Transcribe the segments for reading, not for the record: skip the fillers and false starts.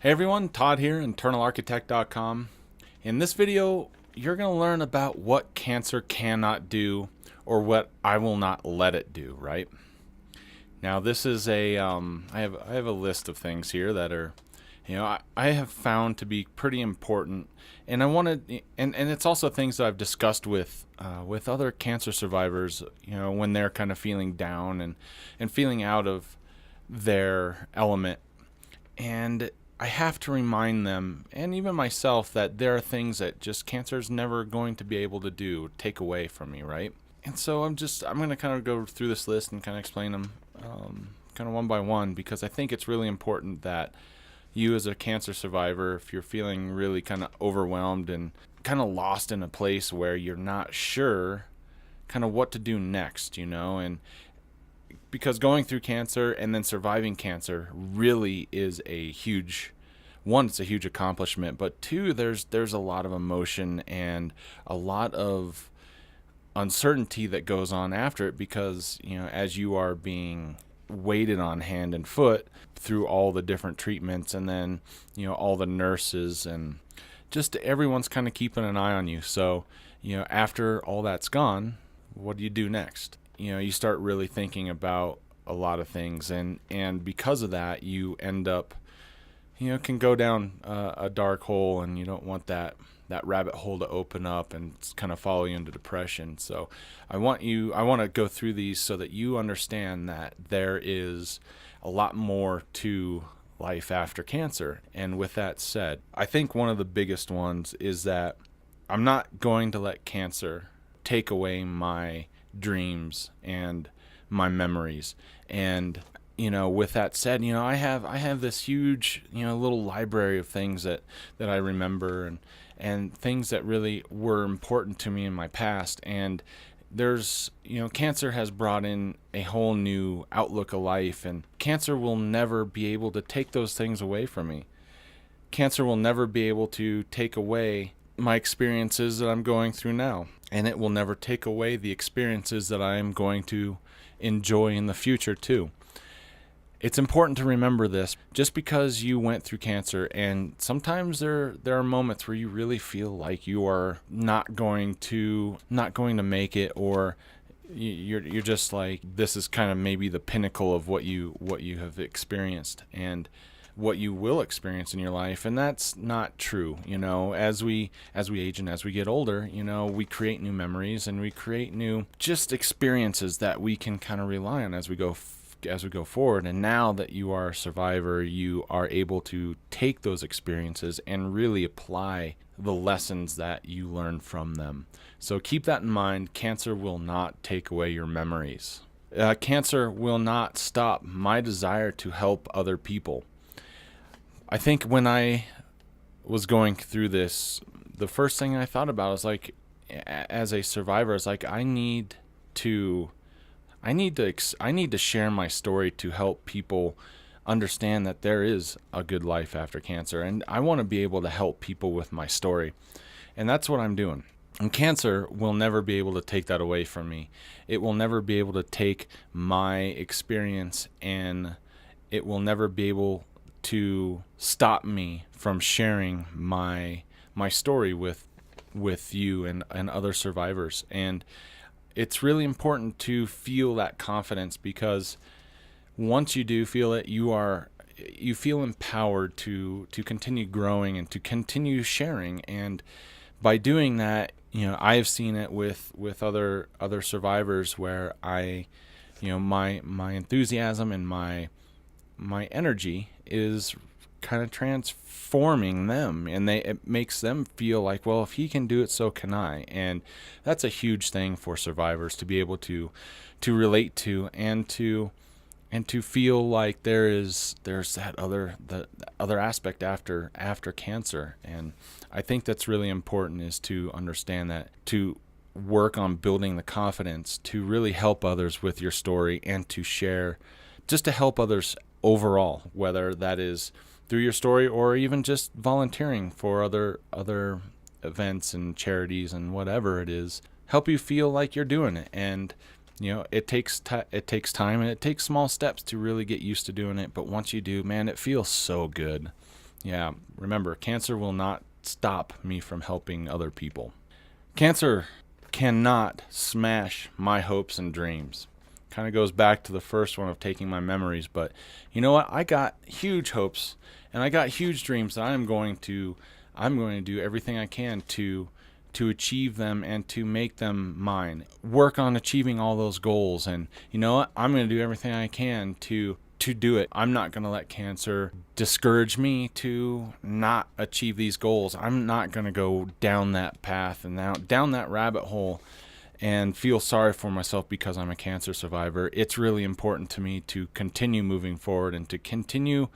Hey everyone, Todd here, internalarchitect.com. In this video, you're going to learn about what cancer cannot do or what I will not let it do, right? Now this is I have a list of things here that are, I have found to be pretty important, and I wanted, and it's also things that I've discussed with other cancer survivors, when they're kind of feeling down and feeling out of their element. And I have to remind them, and even myself, that there are things that just cancer is never going to be able to do, take away from me, right? And so I'm going to kind of go through this list and kind of explain them kind of one by one, because I think it's really important that you as a cancer survivor, if you're feeling really kind of overwhelmed and kind of lost in a place where you're not sure kind of what to do next, and because going through cancer and then surviving cancer really is a huge one, it's a huge accomplishment, but two, there's a lot of emotion and a lot of uncertainty that goes on after it, because as you are being waited on hand and foot through all the different treatments, and then all the nurses and just everyone's kind of keeping an eye on you. So after all that's gone, what do you do next? You start really thinking about a lot of things, and because of that, you end up, can go down a dark hole, and you don't want that rabbit hole to open up and kind of follow you into depression. So I want to go through these so that you understand that there is a lot more to life after cancer. And with that said, I think one of the biggest ones is that I'm not going to let cancer take away my dreams and my memories. And with that said, I have this huge little library of things that I remember, and things that really were important to me in my past. And there's cancer has brought in a whole new outlook of life, and cancer will never be able to take those things away from me. Cancer will never be able to take away my experiences that I'm going through now, and it will never take away the experiences that I am going to enjoy in the future too. It's important to remember this. Just because you went through cancer, and sometimes there are moments where you really feel like you are not going to make it, or you're just like, this is kind of maybe the pinnacle of what you have experienced and what you will experience in your life. And that's not true. As we age and as we get older, we create new memories, and we create new just experiences that we can kind of rely on as we go forward. And now that you are a survivor, you are able to take those experiences and really apply the lessons that you learn from them. So keep that in mind. Cancer will not take away your memories. Cancer will not stop my desire to help other people. I think when I was going through this, the first thing I thought about was, like, as a survivor, is like, I need to share my story to help people understand that there is a good life after cancer, and I want to be able to help people with my story. And that's what I'm doing. And cancer will never be able to take that away from me. It will never be able to take my experience, and it will never be able to stop me from sharing my story with you and other survivors. And it's really important to feel that confidence, because once you do feel it, you feel empowered to continue growing and to continue sharing. And by doing that, I have seen it with other survivors, where my enthusiasm and my energy is kind of transforming them, and it makes them feel like, well, if he can do it, so can I. And that's a huge thing for survivors to be able to relate to, and to feel like there's that other aspect after cancer. And I think that's really important, is to understand that, to work on building the confidence to really help others with your story, and to share, just to help others overall, whether that is through your story or even just volunteering for other events and charities and whatever it is. Help you feel like you're doing it. And it takes time, and it takes small steps to really get used to doing it, but once you do, man, it feels so good. Yeah, remember, cancer will not stop me from helping other people. Cancer cannot smash my hopes and dreams. Kind of goes back to the first one of taking my memories, but you know what? I got huge hopes and I got huge dreams that I'm going to do everything I can to achieve them and to make them mine. Work on achieving all those goals, and you know what? I'm going to do everything I can to do it. I'm not going to let cancer discourage me to not achieve these goals. I'm not going to go down that path and down that rabbit hole and feel sorry for myself because I'm a cancer survivor. It's really important to me to continue moving forward and to continue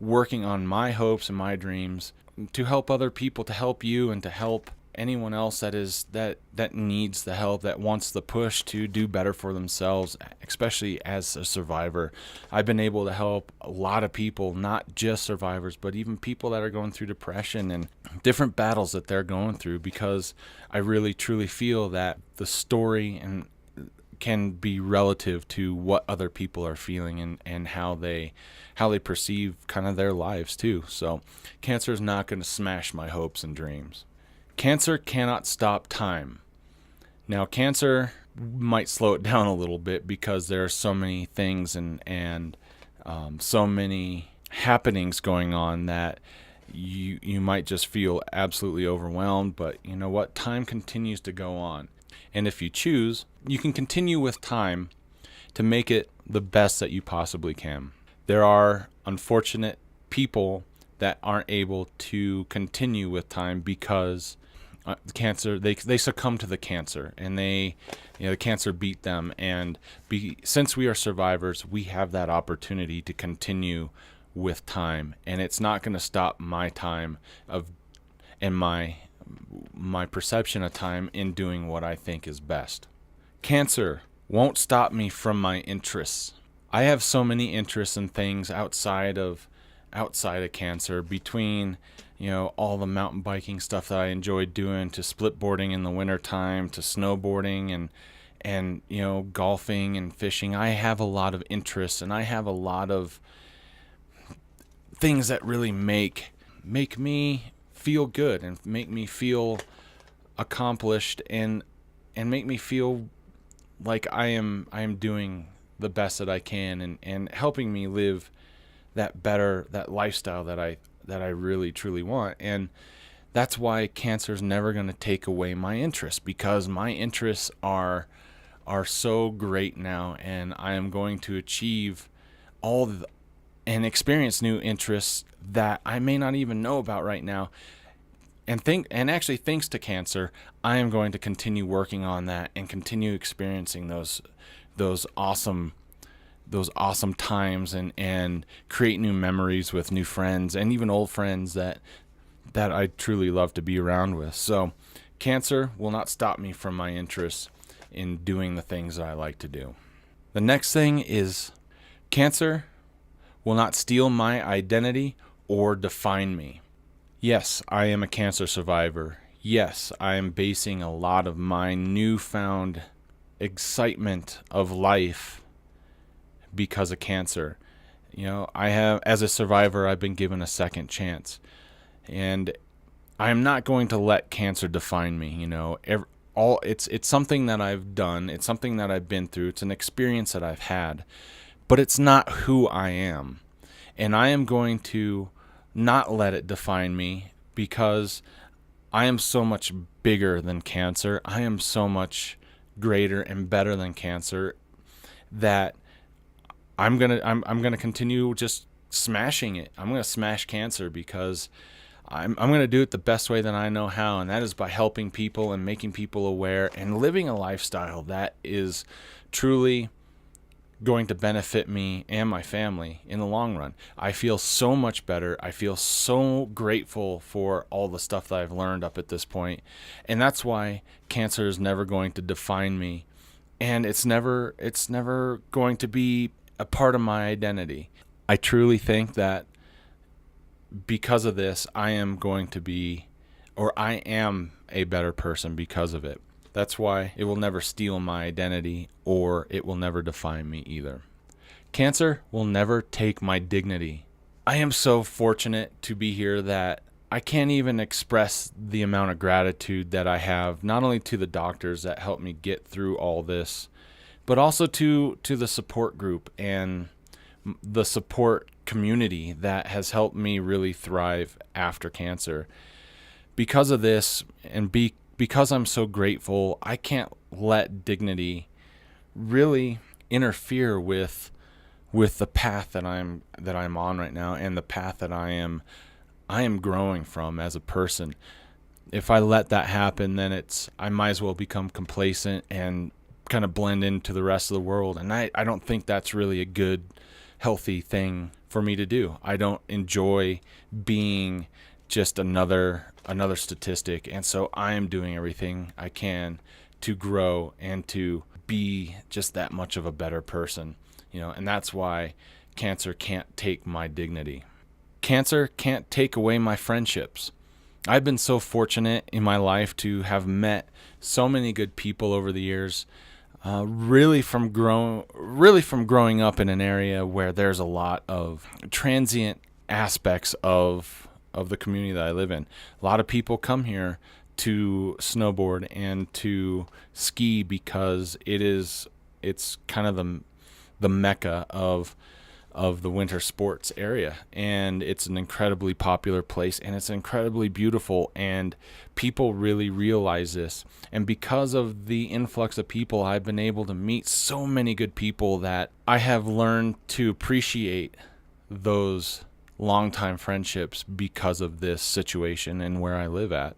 working on my hopes and my dreams to help other people, to help you, and to help anyone else that needs the help, that wants the push to do better for themselves, especially as a survivor. I've been able to help a lot of people, not just survivors, but even people that are going through depression and different battles that they're going through, because I really truly feel that the story and can be relative to what other people are feeling and how they perceive kind of their lives too. So cancer is not going to smash my hopes and dreams. Cancer cannot stop time. Now, cancer might slow it down a little bit because there are so many things and so many happenings going on that you might just feel absolutely overwhelmed. But you know what? Time continues to go on. And if you choose, you can continue with time to make it the best that you possibly can. There are unfortunate people that aren't able to continue with time because cancer, they succumb to the cancer, and the cancer beat them. And since we are survivors, we have that opportunity to continue with time, and it's not going to stop my time and my perception of time in doing what I think is best. Cancer won't stop me from my interests. I have so many interests and things outside of cancer, between all the mountain biking stuff that I enjoyed doing, to split boarding in the wintertime, to snowboarding and golfing and fishing. I have a lot of interests, and I have a lot of things that really make me feel good and make me feel accomplished and make me feel like I am doing the best that I can and helping me live that lifestyle that I really truly want. And that's why cancer is never going to take away my interests, because my interests are so great now, and I am going to achieve and experience new interests that I may not even know about right now. And actually, thanks to cancer, I am going to continue working on that and continue experiencing those awesome times and create new memories with new friends and even old friends that I truly love to be around with. So cancer will not stop me from my interests in doing the things that I like to do. The next thing is, cancer will not steal my identity or define me. Yes, I am a cancer survivor. Yes, I am basing a lot of my newfound excitement of life because of cancer. As a survivor, I've been given a second chance, and I'm not going to let cancer define me. It's something that I've done. It's something that I've been through. It's an experience that I've had, but it's not who I am, and I am going to not let it define me, because I am so much bigger than cancer. I am so much greater and better than cancer that I'm gonna continue just smashing it. I'm gonna smash cancer, because I'm gonna do it the best way that I know how, and that is by helping people and making people aware and living a lifestyle that is truly going to benefit me and my family in the long run. I feel so much better. I feel so grateful for all the stuff that I've learned up at this point, and that's why cancer is never going to define me, and it's never going to be a part of my identity. I truly think that because of this, I am a better person because of it. That's why it will never steal my identity, or it will never define me either. Cancer will never take my dignity. I am so fortunate to be here that I can't even express the amount of gratitude that I have, not only to the doctors that helped me get through all this, but also to the support group and the support community that has helped me really thrive after cancer. Because of this and because I'm so grateful, I can't let dignity really interfere with the path that I'm on right now and the path that I am growing from as a person. If I let that happen, then I might as well become complacent and kind of blend into the rest of the world. And I don't think that's really a good, healthy thing for me to do. I don't enjoy being just another statistic. And so I am doing everything I can to grow and to be just that much of a better person. And that's why cancer can't take my dignity. Cancer can't take away my friendships. I've been so fortunate in my life to have met so many good people over the years. Really from growing up in an area where there's a lot of transient aspects of the community that I live in. A lot of people come here to snowboard and to ski because it's kind of the mecca of the winter sports area, and it's an incredibly popular place, and it's incredibly beautiful, and people really realize this. And because of the influx of people, I've been able to meet so many good people that I have learned to appreciate those longtime friendships because of this situation and where I live at.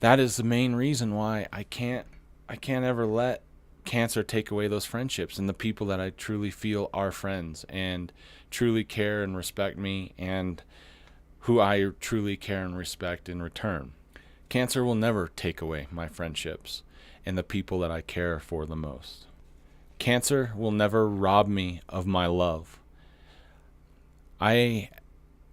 That is the main reason why I can't ever let cancer take away those friendships and the people that I truly feel are friends and truly care and respect me, and who I truly care and respect in return. Cancer will never take away my friendships and the people that I care for the most. Cancer will never rob me of my love. I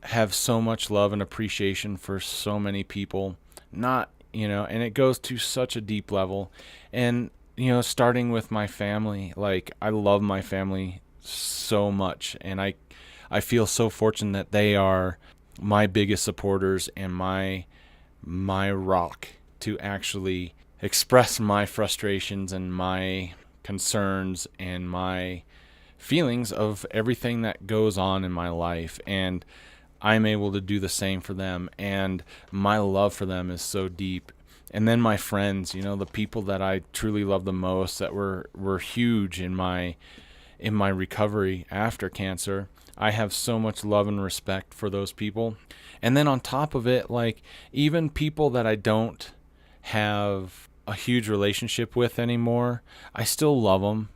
have so much love and appreciation for so many people, and it goes to such a deep level. And starting with my family, like, I love my family so much, and I feel so fortunate that they are my biggest supporters and my rock to actually express my frustrations and my concerns and my feelings of everything that goes on in my life. And I'm able to do the same for them, and my love for them is so deep. And then my friends, the people that I truly love the most, that were huge in my recovery after cancer. I have so much love and respect for those people. And then on top of it, like, even people that I don't have a huge relationship with anymore, I still love them.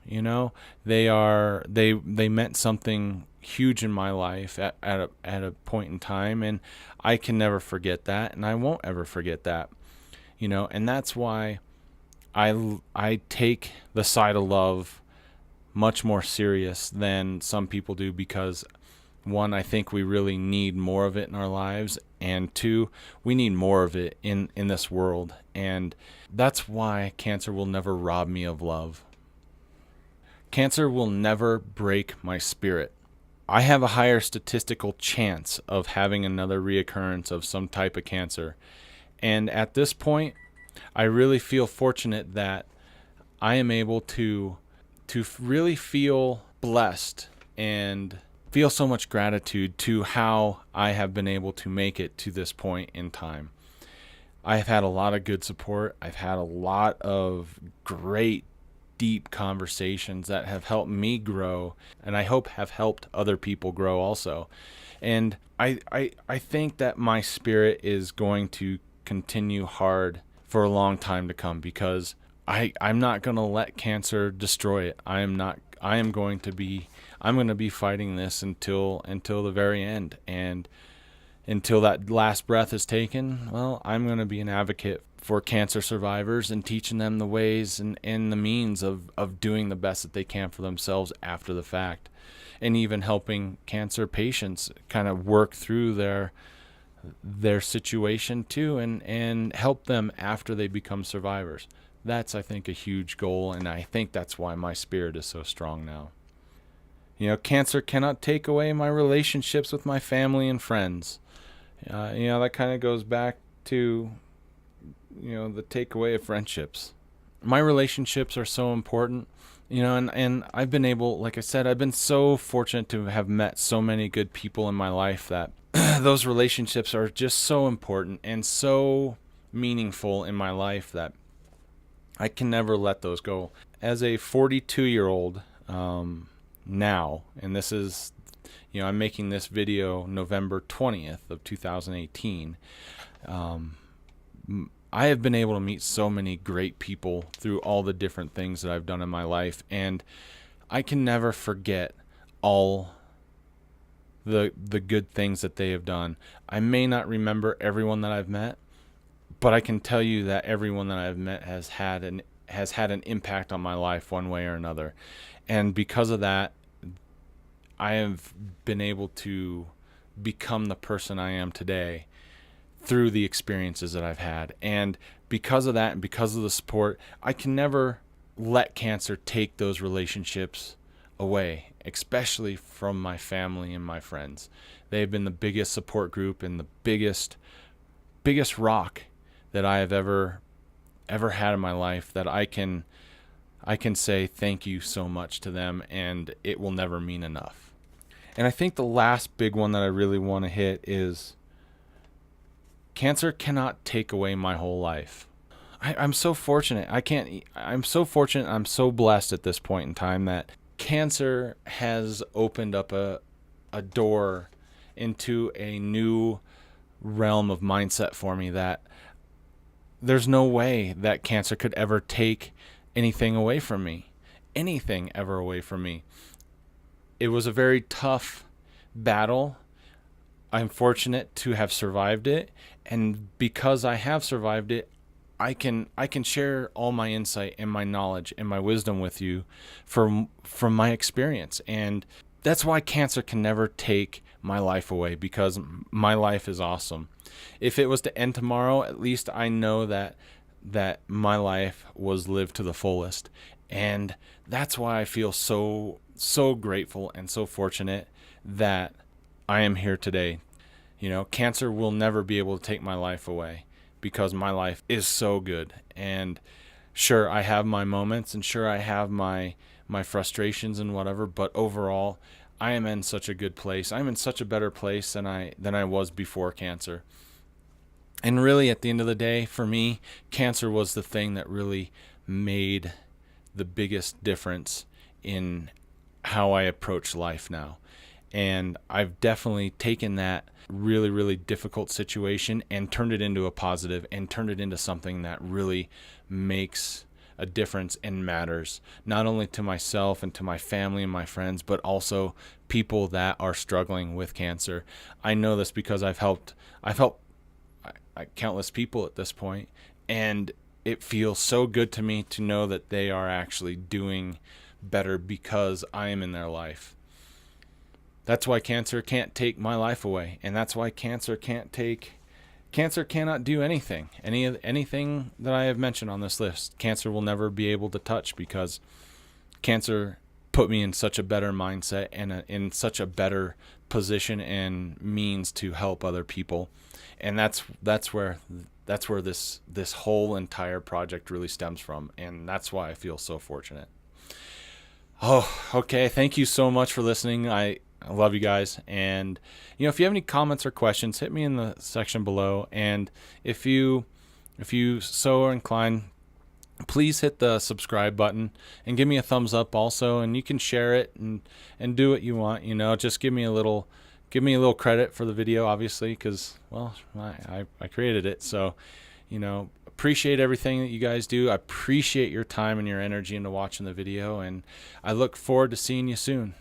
They meant something huge in my life at a point in time, and I can never forget that, and I won't ever forget that. And that's why I take the side of love much more serious than some people do, because one, I think we really need more of it in our lives, and two, we need more of it in this world. And that's why cancer will never rob me of love. Cancer will never break my spirit. I have a higher statistical chance of having another reoccurrence of some type of cancer. And at this point, I really feel fortunate that I am able to really feel blessed and feel so much gratitude to how I have been able to make it to this point in time. I've had a lot of good support. I've had a lot of great, deep conversations that have helped me grow, and I hope have helped other people grow also. And I think that my spirit is going to continue hard for a long time to come, because I'm not going to let cancer destroy it. I'm going to be fighting this until the very end, and until that last breath is taken. Well, I'm going to be an advocate for cancer survivors and teaching them the ways and the means of doing the best that they can for themselves after the fact, and even helping cancer patients kind of work through their situation too, and help them after they become survivors. That's, I think, a huge goal, and I think that's why my spirit is so strong now. Cancer cannot take away my relationships with my family and friends. That kind of goes back to, the takeaway of friendships. My relationships are so important, and I've been able, like I said, I've been so fortunate to have met so many good people in my life that those relationships are just so important and so meaningful in my life that I can never let those go. As a 42-year-old now, and this is, I'm making this video November 20th of 2018. I have been able to meet so many great people through all the different things that I've done in my life, and I can never forget all the good things that they have done. I may not remember everyone that I've met, but I can tell you that everyone that I've met has had an impact on my life one way or another. And because of that, I have been able to become the person I am today through the experiences that I've had. And because of that, and because of the support, I can never let cancer take those relationships away, especially from my family and my friends. They've been the biggest support group and the biggest rock that I have ever had in my life, that I can say thank you so much to them, and it will never mean enough. And I think the last big one that I really want to hit is cancer cannot take away my whole life. I'm so fortunate. I'm so fortunate. I'm so blessed at this point in time that cancer has opened up a door into a new realm of mindset for me, that there's no way that cancer could ever take anything away from me. Anything ever away from me. It was a very tough battle. I'm fortunate to have survived it, and because I have survived it, I can share all my insight and my knowledge and my wisdom with you from my experience. And that's why cancer can never take my life away, because my life is awesome. If it was to end tomorrow, at least I know that my life was lived to the fullest. And that's why I feel so grateful and so fortunate that I am here today. Cancer will never be able to take my life away, because my life is so good. And sure, I have my moments, and sure, I have my frustrations and whatever, but overall, I am in such a good place. I'm in such a better place than I was before cancer. And really, at the end of the day, for me, cancer was the thing that really made the biggest difference in how I approach life now. And I've definitely taken that really, really difficult situation and turned it into a positive, and turned it into something that really makes a difference and matters, not only to myself and to my family and my friends, but also people that are struggling with cancer. I know this because I've helped countless people at this point, and it feels so good to me to know that they are actually doing better because I am in their life. That's why cancer can't take my life away, and that's why cancer cannot do anything. Anything that I have mentioned on this list, cancer will never be able to touch, because cancer put me in such a better mindset and in such a better position and means to help other people. And that's where this whole entire project really stems from, and that's why I feel so fortunate. Oh, okay. Thank you so much for listening. I love you guys. And, if you have any comments or questions, hit me in the section below. And if you so are inclined, please hit the subscribe button and give me a thumbs up also. And you can share it and do what you want. Just give me a little credit for the video, obviously, because, well, I created it. So, appreciate everything that you guys do. I appreciate your time and your energy into watching the video. And I look forward to seeing you soon.